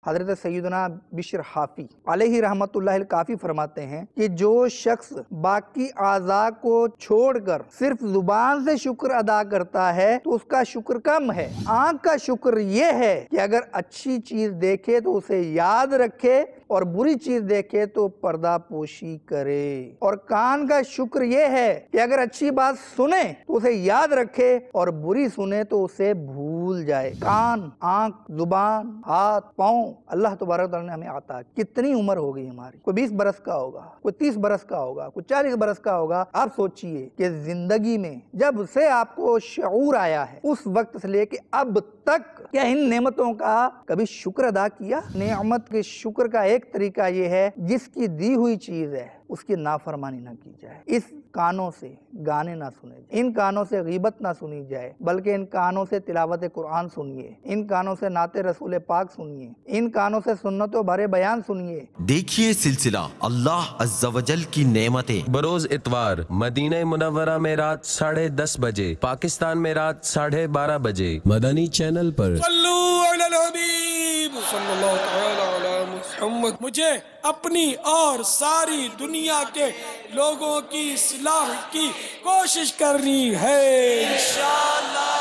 حضرت سیدنا بشر حافی علیہ رحمت اللہ کافی فرماتے ہیں کہ جو شخص باقی اعضاء کو چھوڑ کر صرف زبان سے شکر ادا کرتا ہے تو اس کا شکر کم ہے۔ آنکھ کا شکر یہ ہے کہ اگر اچھی چیز دیکھے تو اسے یاد رکھے اور بری چیز دیکھے تو پردہ پوشی کرے، اور کان کا شکر یہ ہے کہ اگر اچھی بات سنے تو اسے یاد رکھے اور بری سنے تو اسے بھول جائے۔ کان، آنکھ، زبان، ہاتھ، پاؤں اللہ تبارک تعالیٰ نے ہمیں عطا کی۔ کتنی عمر ہو گئی ہماری؟ کوئی 20 برس کا ہوگا، کوئی 30 برس کا ہوگا، کوئی 40 برس کا ہوگا۔ آپ سوچئے کہ زندگی میں جب سے آپ کو شعور آیا ہے اس وقت سے لے کے اب تک کیا ان نعمتوں کا کبھی شکر ادا کیا؟ نعمت کے شکر کا ایک طریقہ یہ ہے جس کی دی ہوئی چیز ہے اس کی نافرمانی نہ کی جائے۔ اس کانوں سے گانے نہ سنے جائے، ان کانوں سے غیبت نہ سنی جائے، بلکہ ان کانوں سے تلاوت قرآن سنیے، ان کانوں سے نعت رسول پاک سنیے، ان کانوں سے سنتوں بھرے بیان سنیے۔ دیکھیے سلسلہ اللہ عز و جل کی نعمتیں بروز اتوار مدینہ منورہ میں رات 10:30 بجے، پاکستان میں رات 12:30 بجے، مدنی چینل پر۔ صلو علی الحبیب صلی اللہ تعالی علی محمد۔ مجھے اپنی اور ساری دنیا کے لوگوں کی اصلاح کی کوشش کرنی ہے انشاءاللہ۔